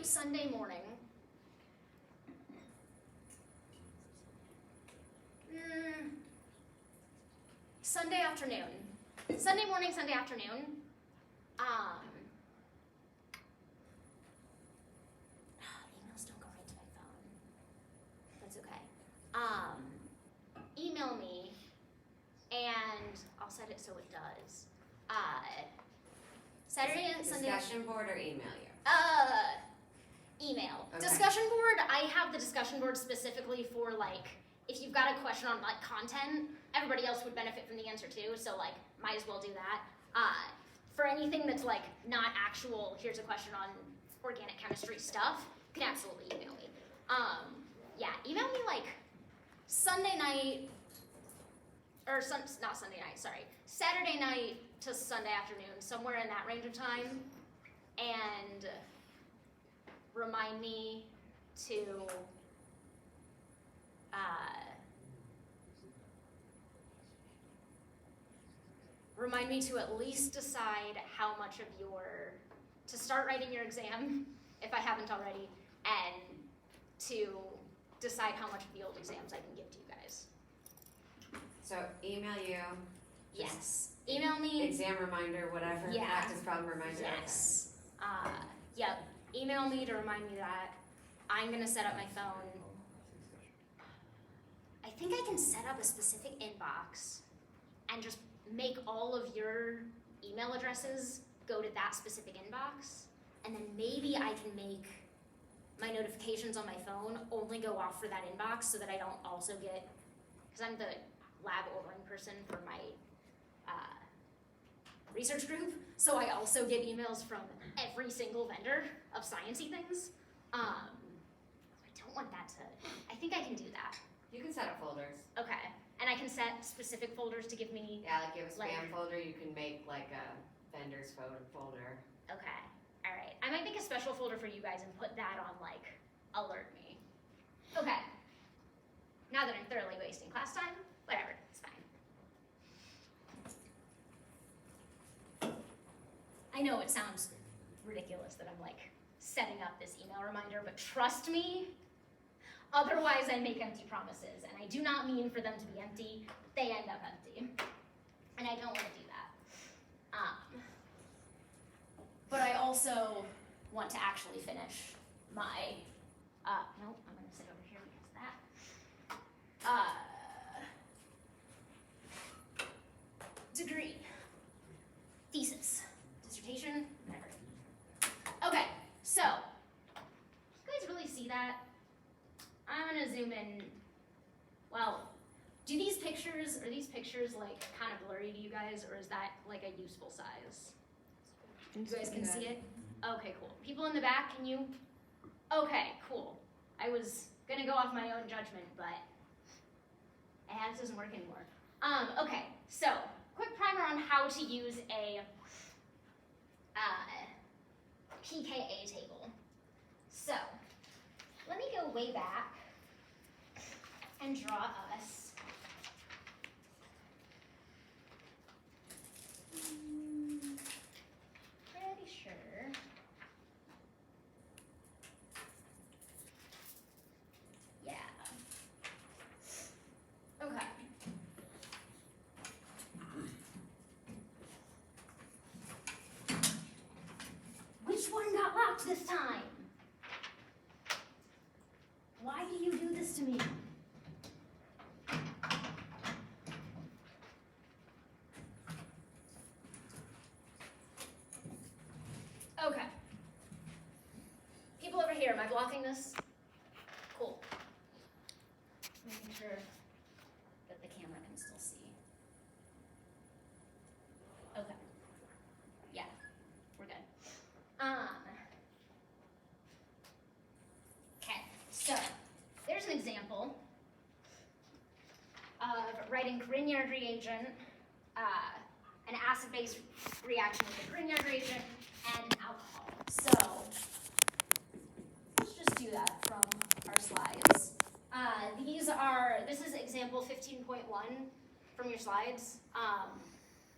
Sunday morning. Sunday afternoon. Sunday morning, Sunday afternoon. Emails don't go right to my phone. That's okay. Email me, and I'll set it so it does. Saturday and Sunday. Discussion board or email you? Email. Okay. Discussion board, I have the discussion board specifically for like, if you've got a question on like content, everybody else would benefit from the answer too, so like, might as well do that. For anything that's like not actual, here's a question on organic chemistry stuff, you can absolutely email me. Yeah, email me like Sunday night, or not Sunday night, sorry, Saturday night to Sunday afternoon, somewhere in that range of time, and remind me to at least decide how much of to start writing your exam, if I haven't already, and to decide how much of the old exams I can give to you guys. So email you. Yes. Email me. Exam reminder, whatever. Yeah. Practice problem reminder. Yes. Yep. Email me to remind me that. I'm gonna set up my phone. I think I can set up a specific inbox and just make all of your email addresses go to that specific inbox, and then maybe I can make my notifications on my phone only go off for that inbox so that I don't also get, because I'm the lab ordering person for my research group, so I also get emails from every single vendor of sciencey things. I don't want that to, I think I can do that. You can set up folders. Okay, and I can set specific folders to give me, Yeah, like you have a spam Like- folder, you can make like a vendor's folder. okay, all right. I might make a special folder for you guys and put that on like, alert me. Okay, now that I'm thoroughly wasting class time, whatever, it's fine. I know it sounds ridiculous that I'm like setting up this email reminder, but trust me, otherwise I make empty promises, and I do not mean for them to be empty, they end up empty. And I don't want to do that. But I also want to actually finish my, nope, I'm gonna sit over here because of that. Degree, thesis, dissertation, whatever. Okay, so, you guys really see that? I'm gonna zoom in. Well, are these pictures like kind of blurry to you guys, or is that like a useful size? You guys can see it? Okay, cool. People in the back, can you? Okay, cool. I was gonna go off my own judgment, but this doesn't work anymore. Okay, so quick primer on how to use a pKa table. So, let me go way back and draw us pretty sure. Yeah. Okay. Which one got locked this time? Why do you do this to me? Okay. People over here, am I blocking this? Cool. Making sure that the camera can still see. Okay. Yeah, we're good. Okay, so there's an example of writing Grignard reagent, an acid-base reaction with a Grignard reagent and an alcohol. So let's just do that from our slides. This is example 15.1 from your slides,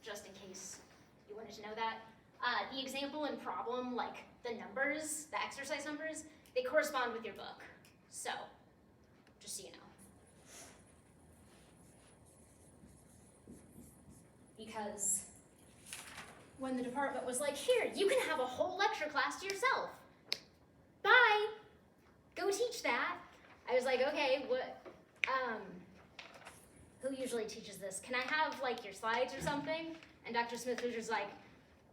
just in case you wanted to know that. The example and problem, like the numbers, the exercise numbers, they correspond with your book. So, just so you know. Because when the department was like, here, you can have a whole lecture class to yourself. Bye. Go teach that. I was like, okay, what, who usually teaches this? Can I have like your slides or something? And Dr. Smith was just like,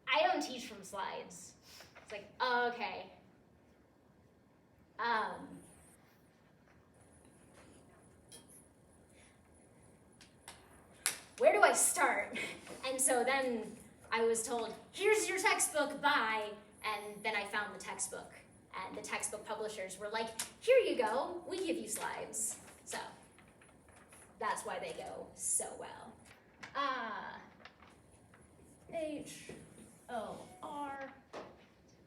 I don't teach from slides. It's like, oh, okay. Where do I start? And so then I was told, here's your textbook, bye. And then I found the textbook. And the textbook publishers were like, here you go, we give you slides. So that's why they go so well. H-O-R,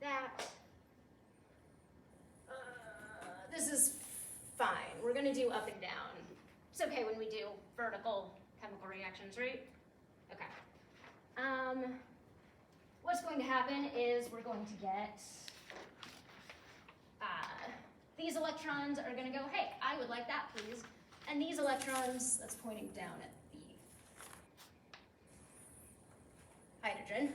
that. This is fine. We're gonna do up and down. It's okay when we do vertical chemical reactions, right? Okay. What's going to happen is we're going to get, these electrons are gonna go, hey, I would like that, please. And these electrons, that's pointing down at the hydrogen.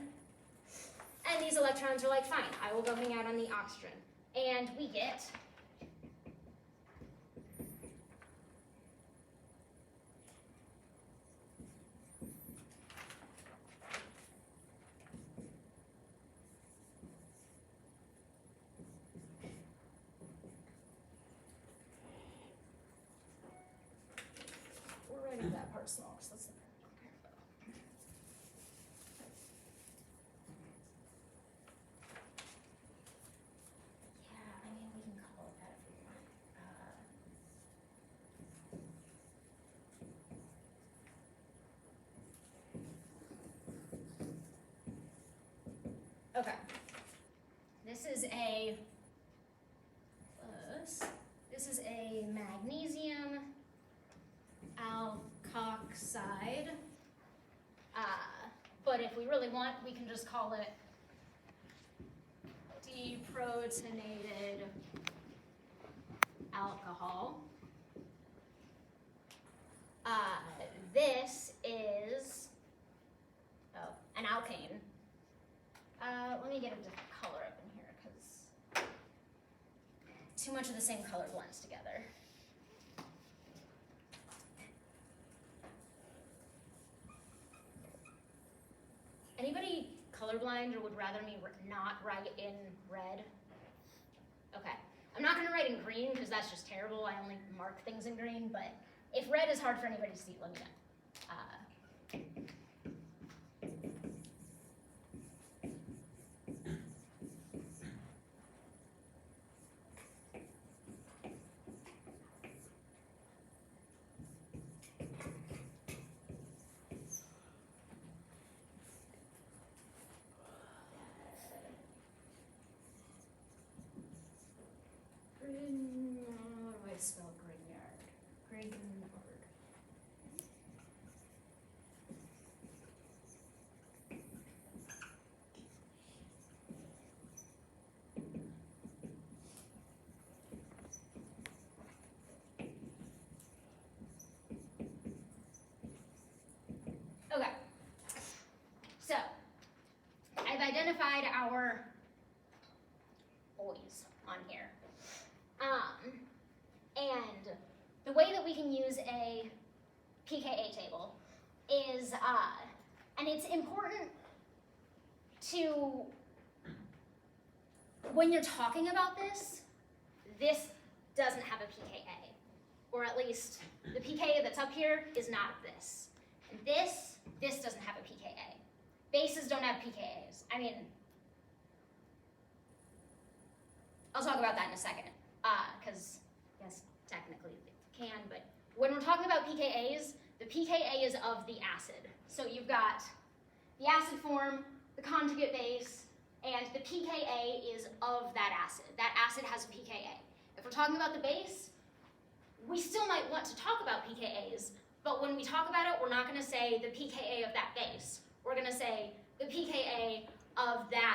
And these electrons are like, fine, I will go hang out on the oxygen. And we get that part small, because that's yeah, I mean, we can call it that if we want. Okay. This is a magnesium alkoxide, but if we really want, we can just call it deprotonated alcohol. This is an alkane. Let me get a different color up in here because too much of the same color blends together. Anybody colorblind or would rather me not write in red? Okay. I'm not going to write in green because that's just terrible. I only mark things in green, but if red is hard for anybody to see, let me know. How do I spell Grignard? Grignard. Okay. So, I've identified our O's on here. And the way that we can use a pKa table is, and it's important to, when you're talking about this doesn't have a pKa, or at least the pKa that's up here is not this. And this doesn't have a pKa. Bases don't have pKa's. I mean, I'll talk about that in a second, because yes, technically it can, but when we're talking about pKa's, the pKa is of the acid. So you've got the acid form, the conjugate base, and the pKa is of that acid. That acid has a pKa. If we're talking about the base, we still might want to talk about pKa's, but when we talk about it, we're not going to say the pKa of that base. We're going to say the pKa of that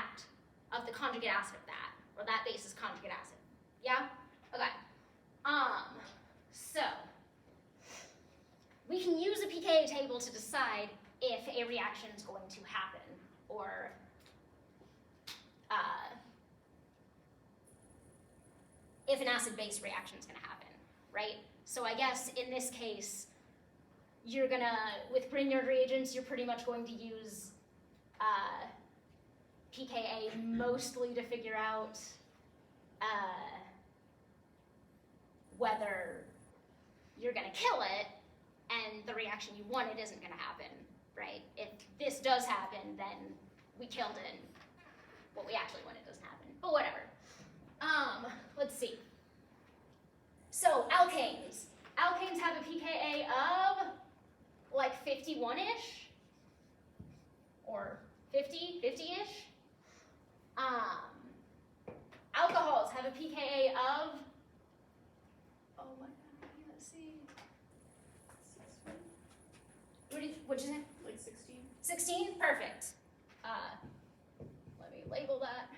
the conjugate acid of that, or that base is conjugate acid. Yeah? Okay. So we can use a pKa table to decide if a reaction is going to happen, or if an acid-base reaction is going to happen, right? So I guess in this case, you're gonna, with Grignard reagents, you're pretty much going to use pKa mostly to figure out whether you're gonna kill it and the reaction you wanted isn't gonna happen, right? If this does happen, then we killed it, and what we actually wanted doesn't happen, but whatever. Let's see. So alkanes. Alkanes have a pKa of like 51-ish, or 50-ish. Alcohols have a pKa of, oh my god, let's see. What'd you say? Like 16? 16? Perfect. Let me label that.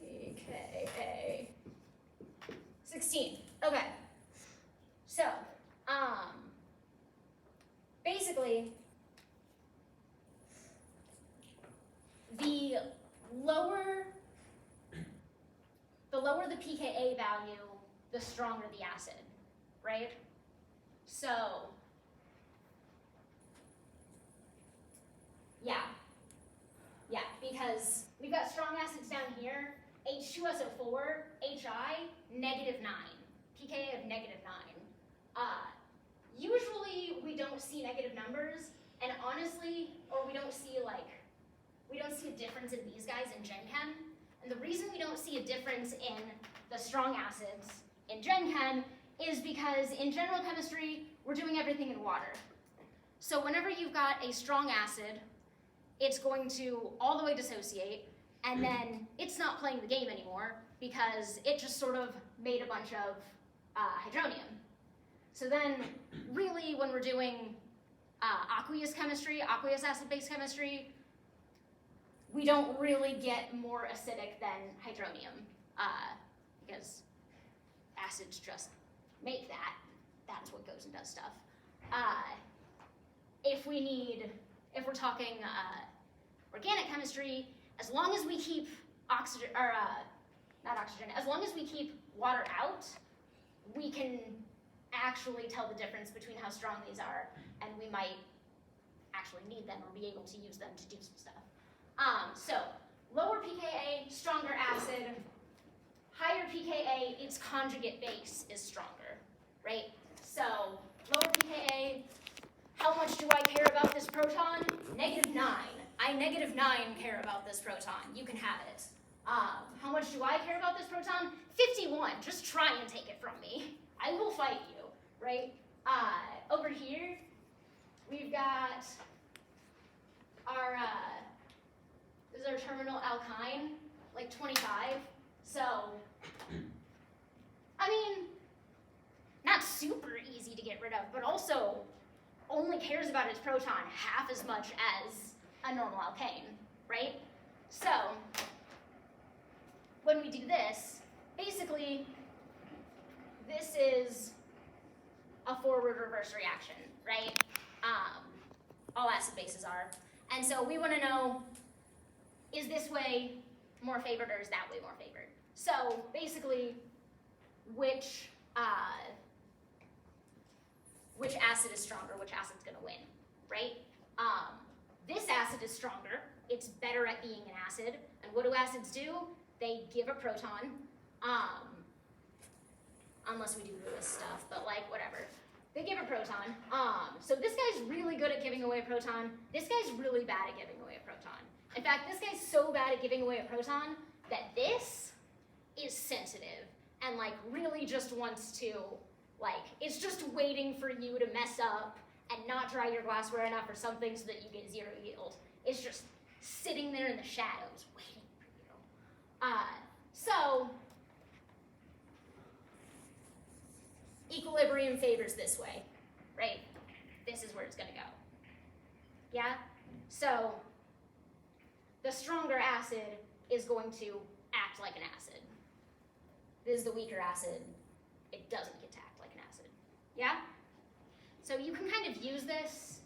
pKa 16. Okay. So, basically, the lower the pKa value, the stronger the acid, right? So, yeah, because we've got strong acids down here, H2SO4, HI, -9, pKa of -9. Usually we don't see negative numbers, and honestly, or we don't see a difference in these guys in Gen Chem. And the reason we don't see a difference in the strong acids in Gen Chem is because in general chemistry, we're doing everything in water. So whenever you've got a strong acid, it's going to all the way dissociate, and then it's not playing the game anymore because it just sort of made a bunch of hydronium. So then, really, when we're doing aqueous chemistry, aqueous acid-base chemistry, we don't really get more acidic than hydronium because acids just make that. That's what goes and does stuff. If we're talking organic chemistry, as long as we keep oxygen, or not oxygen, as long as we keep water out, we can actually tell the difference between how strong these are, and we might actually need them or be able to use them to do some stuff. So, lower pKa, stronger acid. Higher pKa, its conjugate base is stronger, right? So, lower pKa, how much do I care about this proton? -9. I -9 care about this proton. You can have it. How much do I care about this proton? 51. Just try and take it from me. I will fight you, right? Over here, we've got our, this is our terminal alkyne, like 25. So, I mean, not super easy to get rid of, but also only cares about its proton half as much as a normal alkane, right? So, when we do this, basically, this is a forward reverse reaction, right? All acid bases are. And so we want to know, is this way more favored or is that way more favored? So basically, which acid is stronger, which acid's going to win, right? This acid is stronger. It's better at being an acid. And what do acids do? They give a proton. Unless we do Lewis stuff, but like, whatever. They give a proton. So this guy's really good at giving away a proton. This guy's really bad at giving away a proton. In fact, this guy's so bad at giving away a proton that this is sensitive and like really just wants to, like, it's just waiting for you to mess up and not dry your glassware enough or something so that you get 0 yield. It's just sitting there in the shadows waiting for you. So, equilibrium favors this way, right? This is where it's going to go. Yeah? So, the stronger acid is going to act like an acid. This is the weaker acid. It doesn't get to act like an acid. Yeah? So you can kind of use this